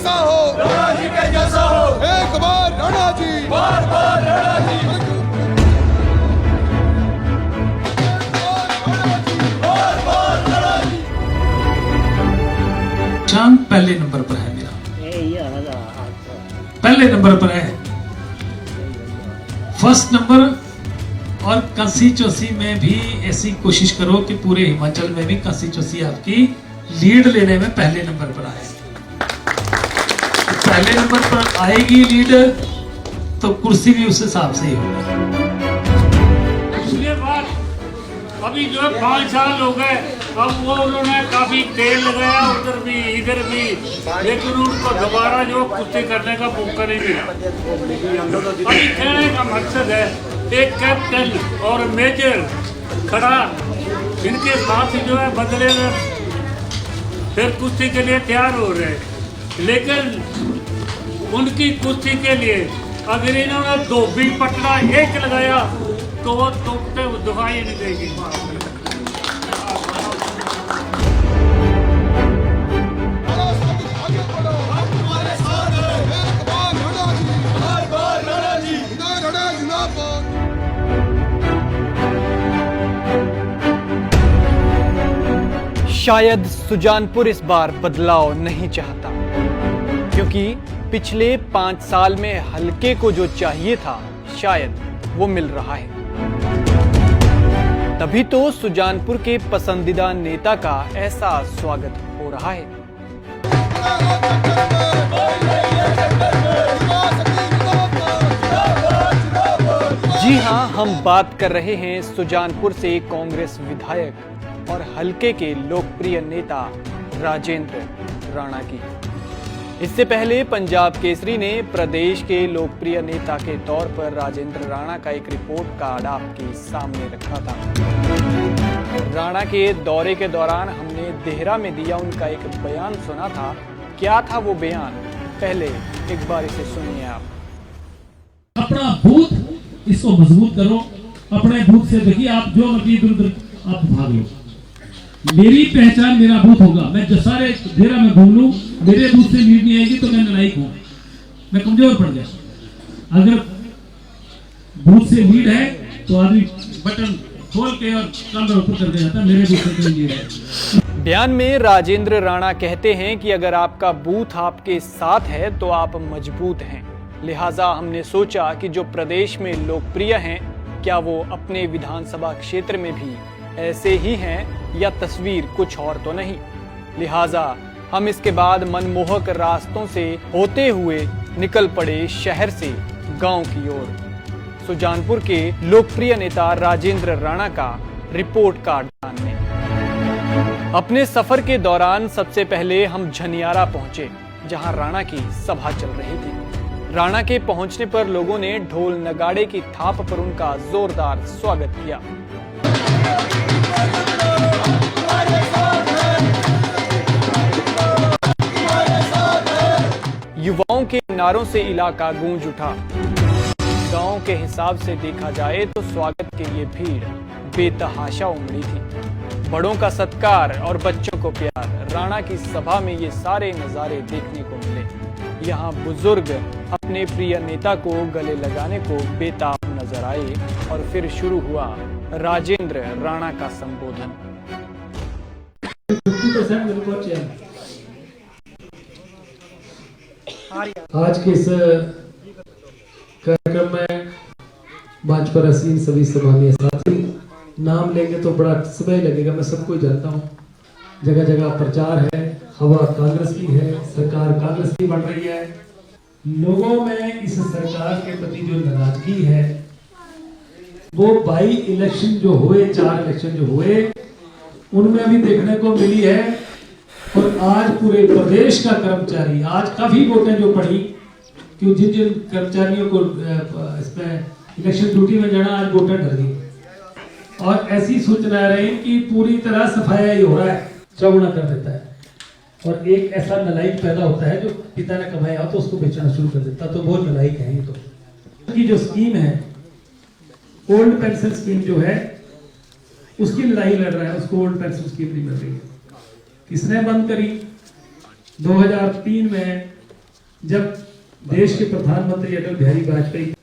जैसा हो, राणा जी के जैसा हो, एक बार राणा जी, बार बार राणा जी, बार बार राणा जी। चांद पहले नंबर पर है मेरा, पहले नंबर पर है, फर्स्ट नंबर। और कंस्टिट्यूंसी में भी ऐसी कोशिश करो कि पूरे हिमाचल में भी कंस्टिट्यूंसी आपकी लीड लेने में पहले नंबर पर आए। तो पहले नंबर पर आएगी लीड तो कुर्सी भी उस हिसाब से ही होगी। पिछले बार अभी जो है 5 साल हो गए, अब वो उन्होंने काफी तेल लगाया उधर भी इधर भी, लेकिन उनको दोबारा जो कुश्ती करने का मौका नहीं मिला। अभी कहने का मकसद है एक कैप्टन और मेजर खड़ा, इनके साथ जो है बदले में फिर कुश्ती के लिए तैयार हो रहे हैं, लेकिन उनकी कुश्ती के लिए अगर इन्होंने धोबी पटना एक लगाया तो वो तोपते दिखाई नहीं देगी। आगे बढ़ो, हमारे साथ हैं, एक बार राणा जी, बार बार राणा जी। जिंदाबाद जिंदाबाद। शायद सुजानपुर इस बार बदलाव नहीं चाहता, क्योंकि पिछले 5 साल में हलके को जो चाहिए था शायद वो मिल रहा है। तभी तो सुजानपुर के पसंदीदा नेता का ऐसा स्वागत हो रहा है। जी हां, हम बात कर रहे हैं सुजानपुर से कांग्रेस विधायक और हलके के लोकप्रिय नेता राजेंद्र राणा की। इससे पहले पंजाब केसरी ने प्रदेश के लोकप्रिय नेता के तौर पर राजेंद्र राणा का एक रिपोर्ट कार्ड आपके सामने रखा था। राणा के दौरे के दौरान हमने देहरा में दिया उनका एक बयान सुना था। क्या था वो बयान, पहले एक बार इसे सुनिए आप। अपना बूथ इसको मजबूत करो, अपने बूथ से देखिए आप जो मर्जी इधर उधर आप भाग लो। मेरी पहचान मेरा बूथ होगा, मैं जो सारे देहरा में घूम लूं, मेरे बूथ से लीड नहीं आएगी तो मैं नालायक हूं, मैं कमजोर पड़ गया। अगर बूथ से लीड है तो आदमी बटन खोल के और कमर ऊपर कर जाता है, मेरे बूथ से लीड है। बयान में राजेंद्र राणा कहते हैं कि अगर आपका बूथ आपके साथ है तो आप मजबूत हैं। लिहाजा हमने सोचा कि जो प्रदेश में लोकप्रिय हैं, क्या वो अपने विधानसभा क्षेत्र में भी ऐसे ही हैं या तस्वीर कुछ और तो नहीं। लिहाजा हम इसके बाद मनमोहक रास्तों से होते हुए निकल पड़े शहर से गांव की ओर। सुजानपुर के लोकप्रिय नेता राजेंद्र राणा का रिपोर्ट कार्ड जानने। अपने सफर के दौरान सबसे पहले हम झनियारा पहुंचे, जहां राणा की सभा चल रही थी। राणा के पहुंचने पर लोगों ने ढोल नगाड़े की थाप पर उनका जोरदार स्वागत किया। युवाओं के नारों से इलाका गूंज उठा। गांव के हिसाब से देखा जाए तो स्वागत के लिए भीड़ बेतहाशा उमड़ी थी। बड़ों का सत्कार और बच्चों को प्यार। राणा की सभा में ये सारे नजारे देखने को मिले। यहाँ बुजुर्ग अपने प्रिय नेता को गले लगाने को बेताब नजर आए और फिर शुरू हुआ राजेंद्र राणा का संबोधन। आज के इस कार्यक्रम में मंच पर असीम सभी सम्मानीय साथी, नाम लेंगे तो बड़ा समय लगेगा, मैं सबको जानता हूँ। जगह जगह प्रचार है, हवा कांग्रेस की है, सरकार कांग्रेस की बन रही है। लोगों में इस सरकार के प्रति जो नाराजगी है वो बाई इलेक्शन जो हुए, 4 इलेक्शन जो हुए, उनमें भी देखने को मिली है। और आज पूरे प्रदेश का कर्मचारी, आज काफी वोटें जो पड़ी कि जिन जिन कर्मचारियों को इसमें इलेक्शन ड्यूटी में जाना, आज वोटें डर गई। और ऐसी सूचना आ रही कि पूरी तरह सफाया ही हो रहा है, चौगुना कर देता है। और एक ऐसा नलायक पैदा होता है जो पिता ने कमाया हो तो उसको बेचना शुरू कर देता, तो बहुत नलायक है ये। तो की जो स्कीम है, ओल्ड पेंशन स्कीम जो है, उसकी लड़ाई लड़ रहा है, उसको ओल्ड पेंशन स्कीम नहीं मिल रही है। किसने बंद करी? 2003 में जब देश के प्रधानमंत्री अटल बिहारी वाजपेयी,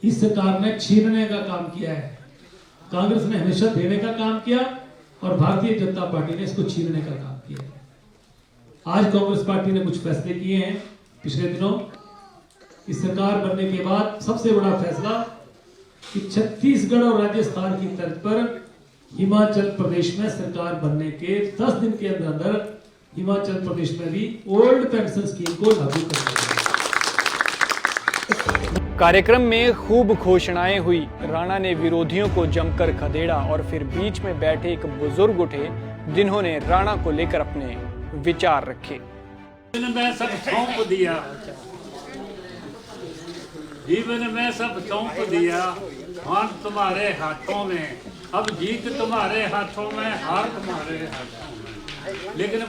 इस सरकार ने छीनने का काम किया है। कांग्रेस ने हमेशा देने का काम किया और भारतीय जनता पार्टी ने इसको छीनने का काम किया है। आज कांग्रेस पार्टी ने कुछ फैसले किए हैं पिछले दिनों। इस सरकार बनने के बाद सबसे बड़ा फैसला कि छत्तीसगढ़ और राजस्थान की तर्ज पर हिमाचल प्रदेश में सरकार बनने के 10 दिन के अंदर हिमाचल प्रदेश में भी ओल्ड पेंशन स्कीम को लागू कर दिया। कार्यक्रम में खूब घोषणाएं हुई। राणा ने विरोधियों को जमकर खदेड़ा और फिर बीच में बैठे एक बुजुर्ग उठे जिन्होंने राणा को लेकर अपने विचार रखे। मैं सब सौंप दिया, जीवन में सब सौंप दिया, हाथ तुम्हारे हाथों में, अब जीत तुम्हारे हाथों में, हार तुम्हारे हाथों में। लेकिन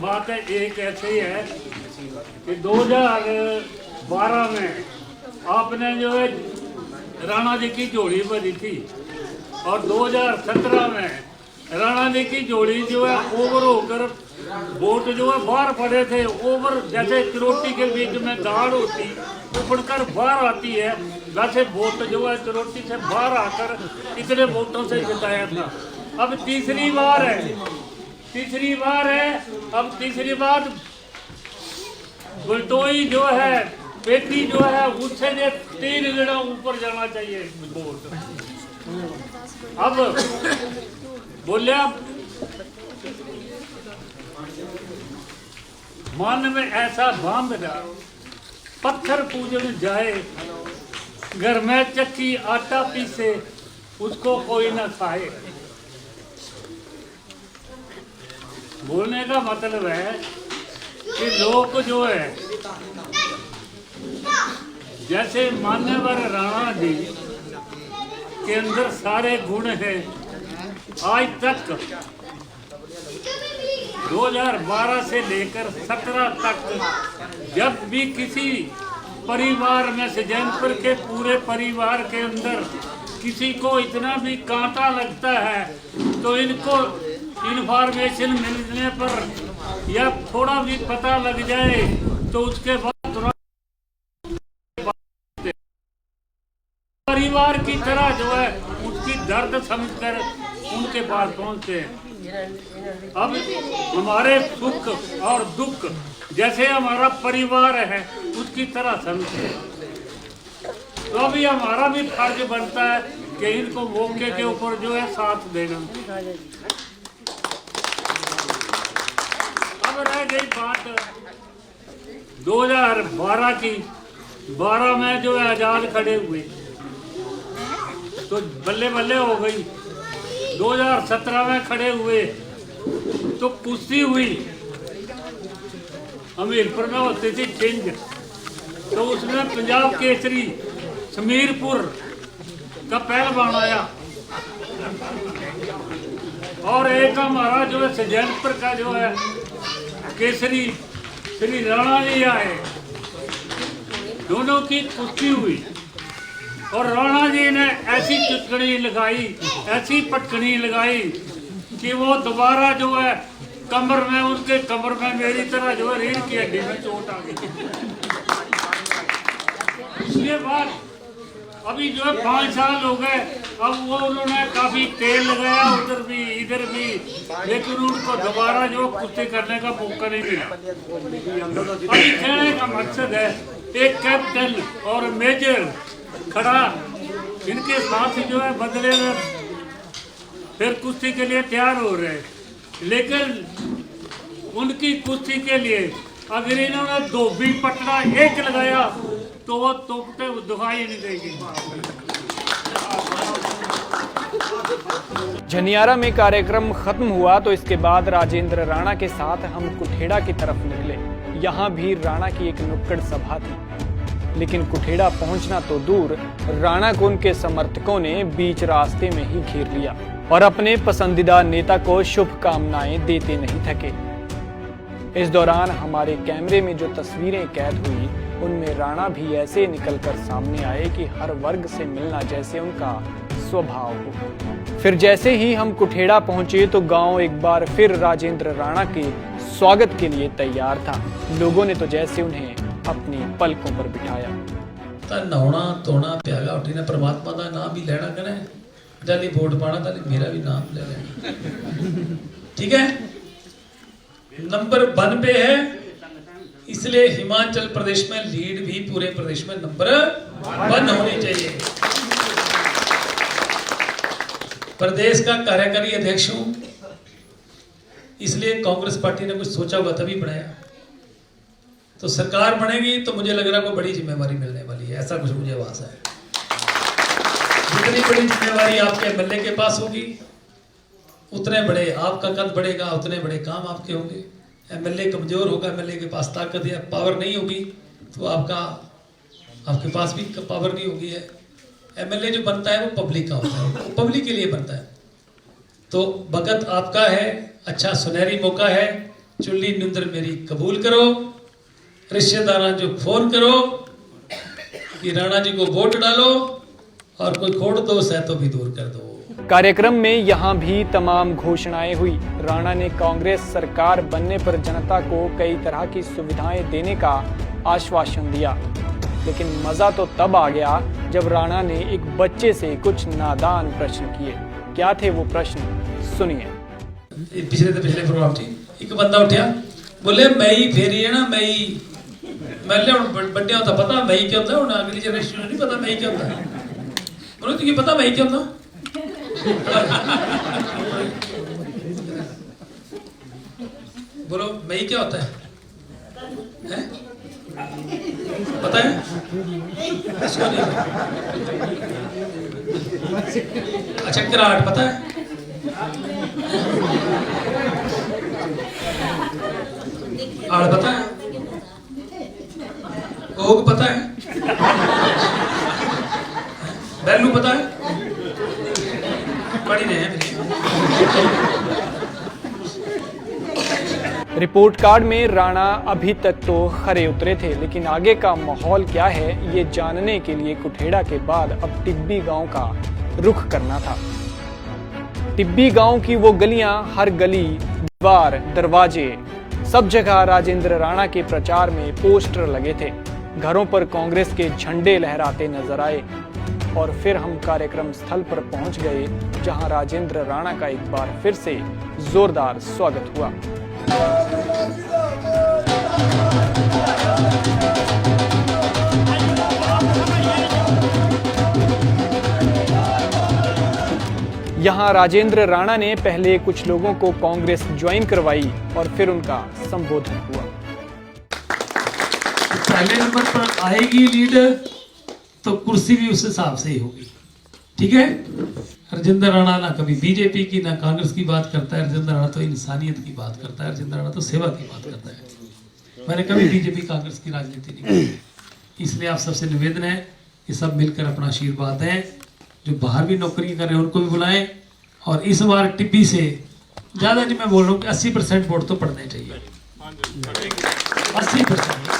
बात है एक ऐसी है कि 2012 में आपने जो है राणा जी की जोड़ी बनी थी और 2017 में राणा जी की जोड़ी जो है ओवर होकर वोट जो है बाहर पड़े थे। ओवर जैसे चरोटी के बीच में दाढ़ होती उखड़कर बाहर आती है, वैसे वोट जो है चरोटी से बाहर आकर इतने वोटों से जिताया था। अब तीसरी बार है। अब तीसरी बार गुलटोई जो है बेटी जो है उससे 3 गुना ऊपर जाना चाहिए वोट। अब बोलिया मन में ऐसा बांधना, पत्थर पूजन जाए, घर में चक्की आटा पीसे, उसको कोई न खाए। बोलने का मतलब है कि लोग जो है जैसे मान्यवर राणा जी के अंदर सारे गुण हैं। आज तक 2012 से लेकर 17 तक जब भी किसी परिवार में से जैनपुर के पूरे परिवार के अंदर किसी को इतना भी कांटा लगता है तो इनको इन्फॉर्मेशन मिलने पर या थोड़ा भी पता लग जाए तो उसके बाद परिवार की तरह जो है उसकी दर्द समझकर उनके पास पहुंचते हैं। अब हमारे सुख और दुख जैसे हमारा परिवार है उसकी तरह समझते हैं। तो अभी हमारा भी फर्ज बनता है कि इनको मौके के ऊपर जो है साथ देना। अब रह गई बात 2012 की। 12 में जो है आजाद खड़े हुए तो बल्ले बल्ले हो गई। 2017 में खड़े हुए तो कुश्ती हुई, हमीरपुर में होती थी चिंज, तो उसमें पंजाब केसरी समीरपुर का पहलवान आया और एक हमारा जो है सजैनपुर का जो है केसरी श्री राणा जी आए। दोनों की कुश्ती हुई और राणा जी ने ऐसी चुटकनी लगाई, ऐसी पटकनी लगाई कि वो दोबारा जो है कमर में, उनके कमर में मेरी तरह जो है रीढ़ की हड्डी में चोट आ गई। उसके बाद अभी जो है 5 साल हो गए, अब वो उन्होंने काफी तेल लगाया उधर भी इधर भी, लेकिन उनको दोबारा जो कुश्ती करने का मौका नहीं मिला। अभी कहने का मकसद है एक कैप्टन और मेजर खड़ा इनके साथ जो है बदले में फिर कुश्ती के लिए तैयार हो रहे हैं, लेकिन उनकी कुश्ती के लिए अगर इन्होंने धोबी पटना एक लगाया तो वो तोपते दिखाई नहीं देगी। झनियारा में कार्यक्रम खत्म हुआ तो इसके बाद राजेंद्र राणा के साथ हम कुठेड़ा की तरफ निकले। यहाँ भी राणा की एक नुक्कड़ सभा थी, लेकिन कुठेड़ा पहुंचना तो दूर, राणा को उनके समर्थकों ने बीच रास्ते में ही घेर लिया और अपने पसंदीदा नेता को शुभकामनाएं देते नहीं थके। इस दौरान हमारे कैमरे में जो तस्वीरें कैद हुई उनमें राणा भी ऐसे निकलकर सामने आए कि हर वर्ग से मिलना जैसे उनका स्वभाव हो। फिर जैसे ही हम कुठेड़ा पहुंचे तो गांव एक बार फिर राजेंद्र राणा के स्वागत के लिए तैयार था। लोगों ने तो जैसे उन्हें अपनी पलकों पर बिठाया। ਤਾਂ ਨਹਾਉਣਾ ਧੋਣਾ ਪਿਆਗਾ ਉੱਠੀ ਨੇ परमात्मा ਦਾ ਨਾਮ ਵੀ ਲੈਣਾ ਕਰੇ ਜਲੀ ਵੋਟ ਪਾਣਾ ਤਾਂ ਮੇਰਾ ਵੀ ਨਾਮ ले लेना। ठीक है, नंबर 1 पे है, इसलिए हिमाचल प्रदेश में लीड भी पूरे प्रदेश में नंबर 1 होनी चाहिए। प्रदेश का कार्यकारी अध्यक्ष हूं, इसलिए कांग्रेस पार्टी ने कुछ सोचा हुआ तभी बनाया। तो सरकार बनेगी तो मुझे लग रहा है कोई बड़ी जिम्मेवारी मिलने वाली है, ऐसा कुछ मुझे आभास है। जितनी बड़ी जिम्मेवारी आपके एमएलए के पास होगी उतने बड़े आपका कद बढ़ेगा, उतने बड़े काम आपके होंगे। एमएलए कमजोर होगा, एमएलए के पास ताकत या पावर नहीं होगी तो आपके पास भी पावर नहीं होगी है। एमएलए जो बनता है वो पब्लिक का होता है, वो पब्लिक के लिए बनता है। तो वक्त आपका है, अच्छा सुनहरी मौका है, चुल्ली निंदर मेरी कबूल करो, रिश्तेदार जो फोन करो कि राणा जी को वोट डालो और कोई खोट दोष है तो भी दूर कर दो। कार्यक्रम में यहाँ भी तमाम घोषणाएं हुई। राणा ने कांग्रेस सरकार बनने पर जनता को कई तरह की सुविधाएं देने का आश्वासन दिया, लेकिन मजा तो तब आ गया जब राणा ने एक बच्चे से कुछ नादान प्रश्न किए। क्या थे वो प्रश्न, सुनिए। पिछले प्रोग्राम थी, एक बंदा उठा बोले मई फेरी है ना, मई मैं बड्डे होता पता मई क्या होता है, अगली जनरेशन नहीं पता मई क्या होता है। बोलो तुझे पता मई क्या होता? बोलो मई क्या होता है? पता है? इसको नहीं अच्छा, कराट पता है? आड़ पता है? ओग पता है? बैलू पता है? पढ़ी रहे हैं। रिपोर्ट कार्ड में राणा अभी तक तो खरे उतरे थे, लेकिन आगे का माहौल क्या है ये जानने के लिए कुठेड़ा के बाद अब टिब्बी गांव का रुख करना था। टिब्बी गांव की वो गलियां, हर गली, दीवार, दरवाजे, सब जगह राजेंद्र राणा के प्रचार में पोस्टर लगे थे। घरों पर कांग्रेस के झंडे लहराते नजर आए और फिर हम कार्यक्रम स्थल पर पहुंच गए, जहां राजेंद्र राणा का एक बार फिर से जोरदार स्वागत हुआ। यहां राजेंद्र राणा ने पहले कुछ लोगों को कांग्रेस ज्वाइन करवाई और फिर उनका संबोधन हुआ। पहले नंबर पर आएगी लीडर तो कुर्सी भी उस हिसाब से ही होगी। ठीक है, राजेंद्र राणा ना कभी बीजेपी की ना कांग्रेस की बात करता है। राजेंद्र राणा तो इंसानियत की बात करता है, राजेंद्र राणा तो सेवा की बात करता है। मैंने कभी बीजेपी कांग्रेस की राजनीति नहीं की। इसलिए आप सबसे निवेदन है कि सब मिलकर अपना आशीर्वाद दें। जो बाहर भी नौकरी कर रहे हैं उनको भी बुलाएं। और इस बार टिब्बी से ज्यादा नहीं, मैं बोल रहा हूँ कि 80% वोट तो पड़ने चाहिए। 80%।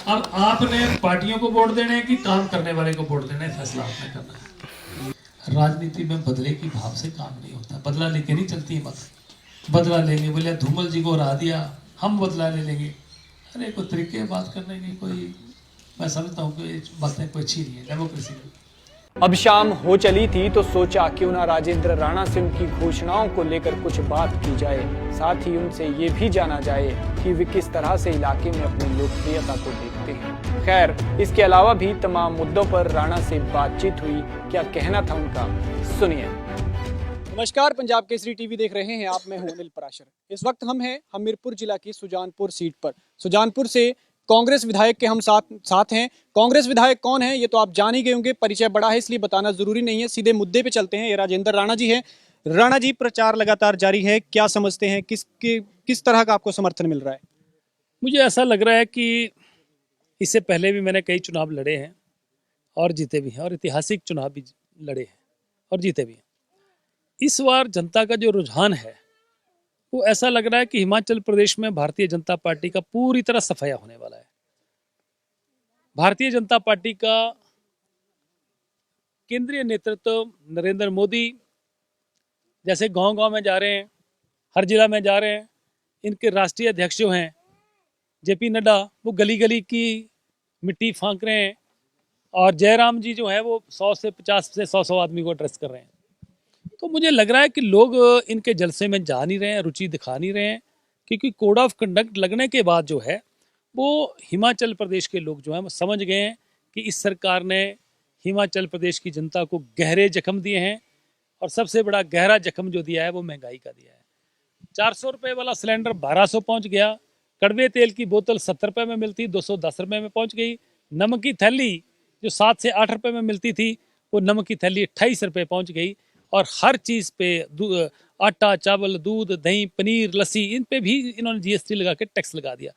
अब आपने पार्टियों को वोट देने की, काम करने वाले को वोट देने, फैसला आपने करना है। राजनीति में बदले की भाव से काम नहीं होता। बदला लेके नहीं चलती मत। बदला लेंगे बोले धूमल जी को हरा दिया, हम बदला ले लेंगे। अरे कोई तरीके बात करने की कोई, मैं समझता हूँ कि बातें कोई अच्छी नहीं है डेमोक्रेसी में। अब शाम हो चली थी तो सोचा क्यों ना राजेंद्र राणा से उनकी घोषणाओं को लेकर कुछ बात की जाए, साथ ही उनसे ये भी जाना जाए कि वे किस तरह से इलाके में अपनी लोकप्रियता को देखते हैं। खैर, इसके अलावा भी तमाम मुद्दों पर राणा से बातचीत हुई। क्या कहना था उनका, सुनिए। नमस्कार, पंजाब केसरी टीवी देख रहे हैं आप, मैं हूं अनिल पराशर। इस वक्त हम हैं हमीरपुर जिला की सुजानपुर सीट पर। सुजानपुर से कांग्रेस विधायक के हम साथ हैं। कांग्रेस विधायक कौन है ये तो आप जान ही गए होंगे, परिचय बड़ा है इसलिए बताना जरूरी नहीं है। सीधे मुद्दे पे चलते हैं। ये राजेंद्र राणा जी हैं। राणा जी, प्रचार लगातार जारी है, क्या समझते हैं, किस तरह का आपको समर्थन मिल रहा है? मुझे ऐसा लग रहा है कि इससे पहले भी मैंने कई चुनाव लड़े हैं और जीते भी हैं, और ऐतिहासिक चुनाव भी लड़े हैं और जीते भी हैं। इस बार जनता का जो रुझान है वो ऐसा लग रहा है कि हिमाचल प्रदेश में भारतीय जनता पार्टी का पूरी तरह सफाया होने वाला है। भारतीय जनता पार्टी का केंद्रीय नेतृत्व नरेंद्र मोदी जैसे गांव-गांव में जा रहे हैं, हर जिला में जा रहे हैं, इनके राष्ट्रीय अध्यक्ष जो हैं जेपी नड्डा वो गली गली की मिट्टी फांक रहे हैं, और जयराम जी जो है वो 100 से 50 से 100 आदमी को एड्रेस कर रहे हैं। तो मुझे लग रहा है कि लोग इनके जलसे में जा नहीं रहे हैं, रुचि दिखा नहीं रहे हैं, क्योंकि कोड ऑफ कंडक्ट लगने के बाद जो है वो हिमाचल प्रदेश के लोग जो हैं वो समझ गए हैं कि इस सरकार ने हिमाचल प्रदेश की जनता को गहरे जख्म दिए हैं, और सबसे बड़ा गहरा जख्म जो दिया है वो महंगाई का दिया है। 400 रुपये वाला सिलेंडर 1200 पहुंच गया, कड़वे तेल की बोतल 70 रुपये में मिलती 210 रुपये में पहुंच गई, नमक की थैली जो 7 से 8 रुपये में मिलती थी वो नमक की थैली 28 रुपये पहुंच गई, और हर चीज़ पे आटा चावल दूध दही पनीर लस्सी इन पे भी इन्होंने जीएसटी लगा के टैक्स लगा दिया।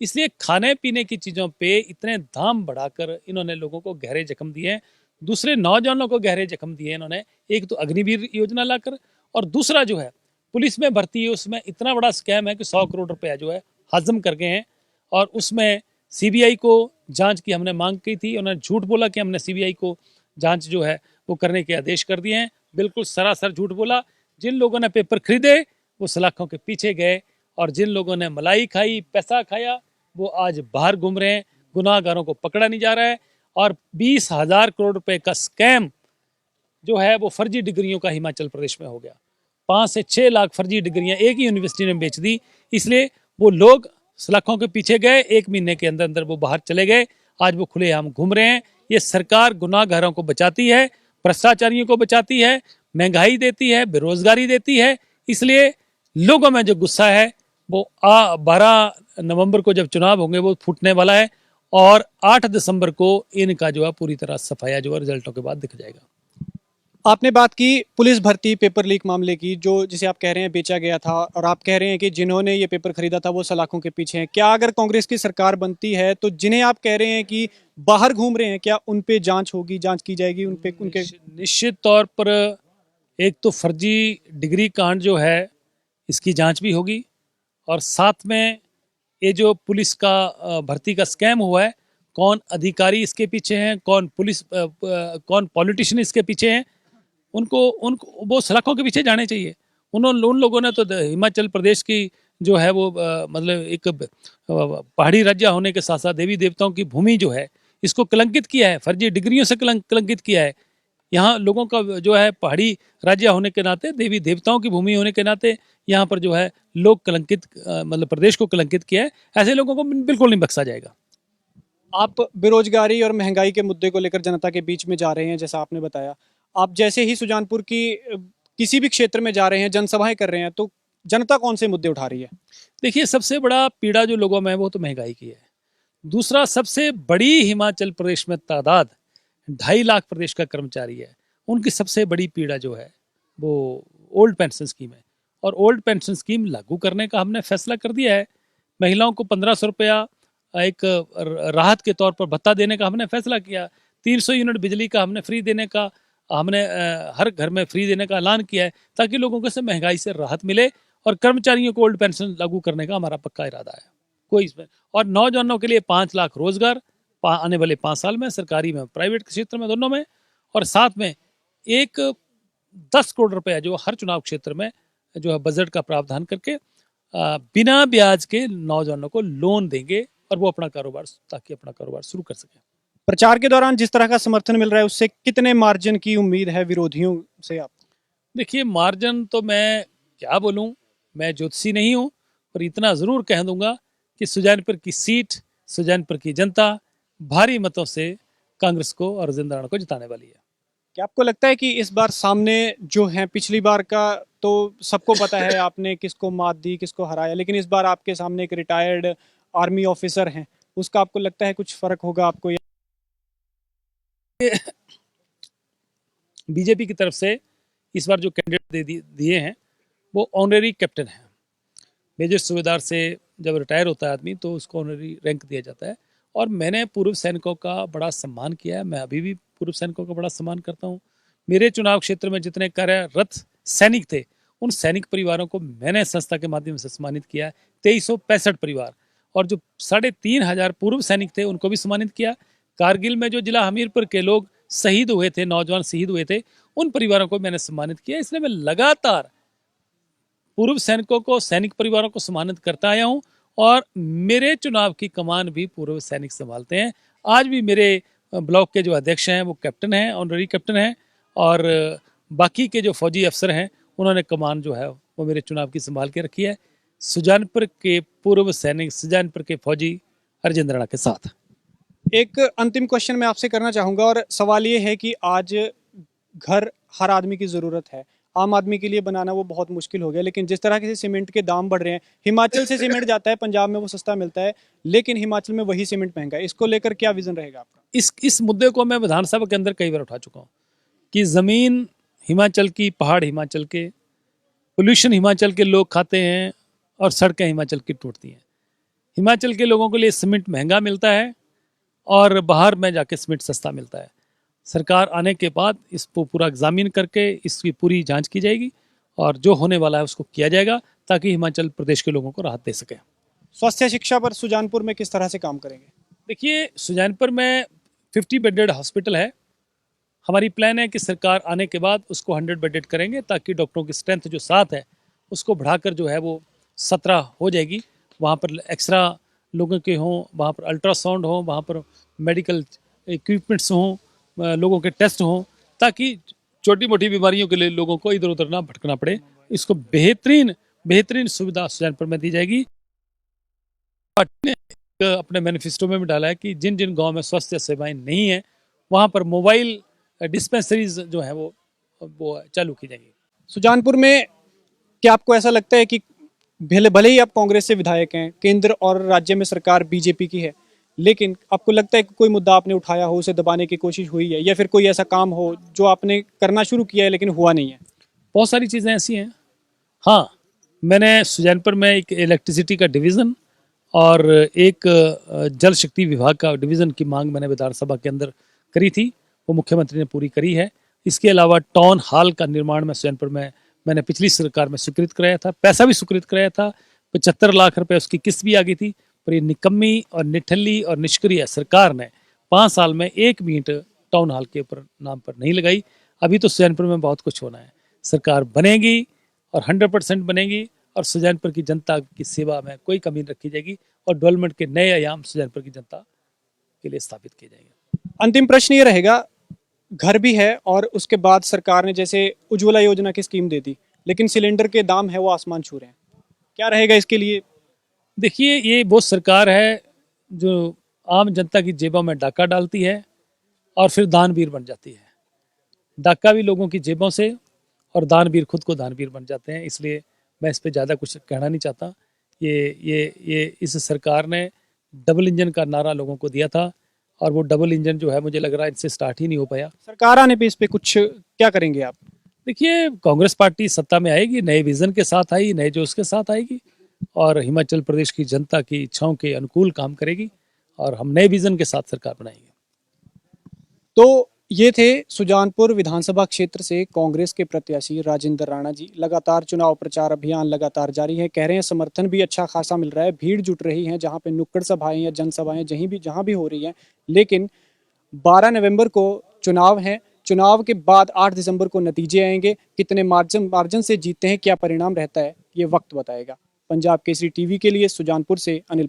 इसलिए खाने पीने की चीज़ों पे इतने दाम बढ़ाकर इन्होंने लोगों को गहरे जख्म दिए हैं। दूसरे नौजवानों को गहरे जख्म दिए इन्होंने, एक तो अग्निवीर योजना लाकर, और दूसरा जो है पुलिस में भर्ती है उसमें इतना बड़ा स्कैम है कि 100 करोड़ रुपया जो है हजम कर गए हैं, और उसमें सीबीआई को जांच की हमने मांग की थी, उन्होंने झूठ बोला कि हमने सीबीआई को जांच जो है वो करने के आदेश कर दिए हैं। बिल्कुल सरासर झूठ बोला। जिन लोगों ने पेपर खरीदे वो सलाखों के पीछे गए, और जिन लोगों ने मलाई खाई पैसा खाया वो आज बाहर घूम रहे हैं, गुनाहगारों को पकड़ा नहीं जा रहा है। और 20,000 करोड़ रुपए का स्कैम जो है वो फर्जी डिग्रियों का हिमाचल प्रदेश में हो गया। 5 से 6 लाख फर्जी डिग्रियां एक ही यूनिवर्सिटी ने बेच दी, इसलिए वो लोग सलाखों के पीछे गए, 1 महीने के अंदर अंदर वो बाहर चले गए, आज वो खुलेआम घूम रहे हैं। ये सरकार गुनाहगारों को बचाती है, भ्रष्टाचारियों को बचाती है, महंगाई देती है, बेरोजगारी देती है, इसलिए लोगों में जो गुस्सा है वो 12 नवंबर को जब चुनाव होंगे वो फूटने वाला है, और 8 दिसंबर को इनका जो है पूरी तरह सफाया जो है रिजल्टों के बाद दिख जाएगा। आपने बात की पुलिस भर्ती पेपर लीक मामले की, जो जिसे आप कह रहे हैं बेचा गया था, और आप कह रहे हैं कि जिन्होंने ये पेपर खरीदा था वो सलाखों के पीछे हैं। क्या अगर कांग्रेस की सरकार बनती है तो जिन्हें आप कह रहे हैं कि बाहर घूम रहे हैं, क्या उन पे जांच होगी, जांच की जाएगी उन पे? उनके निश्चित तौर पर एक तो फर्जी डिग्री कांड जो है इसकी जांच भी होगी, और साथ में ये जो पुलिस का भर्ती का स्कैम हुआ है, कौन अधिकारी इसके पीछे हैं, कौन पॉलिटिशियन इसके पीछे हैं, उनको वो सलाखों के पीछे जाने चाहिए। उन लोगों ने तो हिमाचल प्रदेश की जो है वो मतलब एक पहाड़ी राज्य होने के साथ साथ देवी देवताओं की भूमि जो है इसको कलंकित किया है, फर्जी डिग्रियों से कलंकित किया है। यहाँ लोगों का जो है पहाड़ी राज्य होने के नाते, देवी देवताओं की भूमि होने के नाते यहाँ पर जो है लोग कलंकित मतलब प्रदेश को कलंकित किया है। ऐसे लोगों को बिल्कुल नहीं बख्शा जाएगा। आप बेरोजगारी और महंगाई के मुद्दे को लेकर जनता के बीच में जा रहे हैं, जैसा आपने बताया। आप जैसे ही सुजानपुर की किसी भी क्षेत्र में जा रहे हैं, जनसभाएं कर रहे हैं, तो जनता कौन से मुद्दे उठा रही है? देखिए, सबसे बड़ा पीड़ा जो लोगों में है वो तो महंगाई की है। दूसरा, सबसे बड़ी हिमाचल प्रदेश में तादाद 2.5 लाख प्रदेश का कर्मचारी है, उनकी सबसे बड़ी पीड़ा जो है वो ओल्ड पेंशन स्कीम है, और ओल्ड पेंशन स्कीम लागू करने का हमने फैसला कर दिया है। महिलाओं को 1500 रुपया एक राहत के तौर पर भत्ता देने का हमने फैसला किया। 300 यूनिट बिजली का हमने फ्री देने का, हमने हर घर में फ्री देने का ऐलान किया है, ताकि लोगों को से महंगाई से राहत मिले, और कर्मचारियों को ओल्ड पेंशन लागू करने का हमारा पक्का इरादा है। कोई इसमें, और नौजवानों के लिए 5 लाख रोजगार आने वाले 5 साल में, सरकारी में प्राइवेट क्षेत्र में दोनों में, और साथ में एक 10 करोड़ रुपया जो हर चुनाव क्षेत्र में जो है बजट का प्रावधान करके बिना ब्याज के नौजवानों को लोन देंगे, और वो अपना कारोबार, ताकि अपना कारोबार शुरू कर सके। प्रचार के दौरान जिस तरह का समर्थन मिल रहा है उससे कितने मार्जिन की उम्मीद है विरोधियों से आप? देखिए, मार्जिन तो मैं क्या बोलूं, मैं ज्योतिषी नहीं हूं, पर इतना जरूर कह दूंगा कि सुजानपुर की सीट, सुजानपुर की जनता भारी मतों से कांग्रेस को और जिंदाराणा को जिताने वाली है। क्या आपको लगता है कि इस बार सामने जो है, पिछली बार का तो सबको पता है आपने किसको मात दी, किसको हराया, लेकिन इस बार आपके सामने एक रिटायर्ड आर्मी ऑफिसर हैं, उसका आपको लगता है कुछ फर्क होगा आपको? बीजेपी की तरफ से इस बार जो कैंडिडेट दिए हैं वो ऑनरेरी कैप्टन हैं। मेजर सूबेदार से जब रिटायर होता है आदमी तो उसको ऑनरेरी रैंक दिया जाता है, और मैंने पूर्व सैनिकों का बड़ा सम्मान किया है। मैं अभी भी पूर्व सैनिकों का बड़ा सम्मान करता हूँ। मेरे चुनाव क्षेत्र में जितने कार्यरत सैनिक थे, उन सैनिक परिवारों को मैंने संस्था के माध्यम से सम्मानित किया है। 2365 परिवार, और जो 3500 पूर्व सैनिक थे उनको भी सम्मानित किया। कारगिल में जो जिला हमीरपुर के लोग शहीद हुए थे, नौजवान शहीद हुए थे, उन परिवारों को मैंने सम्मानित किया। इसलिए मैं लगातार पूर्व सैनिकों को, सैनिक परिवारों को सम्मानित करता आया हूं, और मेरे चुनाव की कमान भी पूर्व सैनिक संभालते हैं। आज भी मेरे ब्लॉक के जो अध्यक्ष हैं वो कैप्टन हैं, ऑनररी कैप्टन हैं, और बाकी के जो फौजी अफसर हैं उन्होंने कमान जो है वो मेरे चुनाव की संभाल के रखी है, सुजानपुर के पूर्व सैनिक, सुजानपुर के फौजी अर्जेंद्र राणा के साथ। एक अंतिम क्वेश्चन मैं आपसे करना चाहूँगा, और सवाल ये है कि आज घर हर आदमी की ज़रूरत है। आम आदमी के लिए बनाना वो बहुत मुश्किल हो गया, लेकिन जिस तरह से सीमेंट के दाम बढ़ रहे हैं, हिमाचल से सीमेंट जाता है, पंजाब में वो सस्ता मिलता है, लेकिन हिमाचल में वही सीमेंट महंगा है। इसको लेकर क्या विजन रहेगा आपका? इस मुद्दे को मैं विधानसभा के अंदर कई बार उठा चुका हूँ कि ज़मीन हिमाचल की, पहाड़ हिमाचल के, पोल्यूशन हिमाचल के लोग खाते हैं और सड़कें हिमाचल की टूटती हैं। हिमाचल के लोगों के लिए सीमेंट महंगा मिलता है और बाहर में जाके सीमेंट सस्ता मिलता है। सरकार आने के बाद इसको पूरा एग्जामिन करके इसकी पूरी जांच की जाएगी और जो होने वाला है उसको किया जाएगा ताकि हिमाचल प्रदेश के लोगों को राहत दे सके। स्वास्थ्य शिक्षा पर सुजानपुर में किस तरह से काम करेंगे? देखिए, सुजानपुर में 50 बेडेड हॉस्पिटल है। हमारी प्लान है कि सरकार आने के बाद उसको 100 बेडेड करेंगे ताकि डॉक्टरों की स्ट्रेंथ जो 7 है उसको बढ़ाकर जो है वो 17 हो जाएगी। वहाँ पर एक्सरा लोगों के हों, वहाँ पर अल्ट्रासाउंड हो, वहाँ पर मेडिकल इक्विपमेंट्स हों, लोगों के टेस्ट हों, ताकि छोटी मोटी बीमारियों के लिए लोगों को इधर उधर ना भटकना पड़े। इसको बेहतरीन सुविधा सुजानपुर में दी जाएगी। पार्टी ने अपने मैनिफेस्टो में भी डाला है कि जिन जिन गांव में स्वास्थ्य सेवाएं नहीं है वहाँ पर मोबाइल डिस्पेंसरीज जो है वो चालू की जाएगी। सुजानपुर में क्या आपको ऐसा लगता है कि भले ही आप कांग्रेस से विधायक हैं, केंद्र और राज्य में सरकार बीजेपी की है, लेकिन आपको लगता है कि कोई मुद्दा आपने उठाया हो, उसे दबाने की कोशिश हुई है, या फिर कोई ऐसा काम हो जो आपने करना शुरू किया है लेकिन हुआ नहीं है? बहुत सारी चीज़ें ऐसी हैं। हाँ, मैंने सुजानपुर में एक इलेक्ट्रिसिटी का डिवीज़न और एक जल शक्ति विभाग का डिवीज़न की मांग मैंने विधानसभा के अंदर करी थी, वो मुख्यमंत्री ने पूरी करी है। इसके अलावा टाउन हॉल का निर्माण में सुजानपुर में मैंने पिछली सरकार में स्वीकृत कराया था, पैसा भी स्वीकृत कराया था, 75 लाख रुपए उसकी किस्त भी आ गई थी। पर ये निकम्मी और निठल्ली और निष्क्रिय सरकार ने 5 साल में 1 मिनट टाउन हॉल के ऊपर नाम पर नहीं लगाई। अभी तो सुजानपुर में बहुत कुछ होना है। सरकार बनेगी और 100% बनेगी और सुजानपुर की जनता की सेवा में कोई कमी नहीं रखी जाएगी और डेवलपमेंट के नए आयाम सुजानपुर की जनता के लिए स्थापित किए जाएंगे। अंतिम प्रश्न ये रहेगा, घर भी है और उसके बाद सरकार ने जैसे उज्ज्वला योजना की स्कीम दे दी, लेकिन सिलेंडर के दाम है वो आसमान छू रहे हैं, क्या रहेगा इसके लिए? देखिए, ये वो सरकार है जो आम जनता की जेबों में डाका डालती है और फिर दानवीर बन जाती है। डाका भी लोगों की जेबों से और दानवीर खुद को दानवीर बन जाते हैं। इसलिए मैं इस पे ज़्यादा कुछ कहना नहीं चाहता। ये इस सरकार ने डबल इंजन का नारा लोगों को दिया था और वो डबल इंजन जो है मुझे लग रहा है इनसे स्टार्ट ही नहीं हो पाया। सरकार आने पे इस पे कुछ क्या करेंगे आप? देखिए, कांग्रेस पार्टी सत्ता में आएगी, नए विजन के साथ आएगी, नए जोश के साथ आएगी और हिमाचल प्रदेश की जनता की इच्छाओं के अनुकूल काम करेगी और हम नए विजन के साथ सरकार बनाएंगे। तो ये थे सुजानपुर विधानसभा क्षेत्र से कांग्रेस के प्रत्याशी राजेंद्र राणा जी। लगातार चुनाव प्रचार अभियान लगातार जारी है। कह रहे हैं समर्थन भी अच्छा खासा मिल रहा है, भीड़ जुट रही है, जहां पे नुक्कड़ सभाएं या जनसभाएं जहां भी हो रही हैं। लेकिन 12 नवंबर को चुनाव है, चुनाव के बाद 8 दिसंबर को नतीजे आएंगे। कितने मार्जिन से जीतते हैं, क्या परिणाम रहता है, ये वक्त बताएगा। पंजाब केसरी टीवी के लिए सुजानपुर से अनिल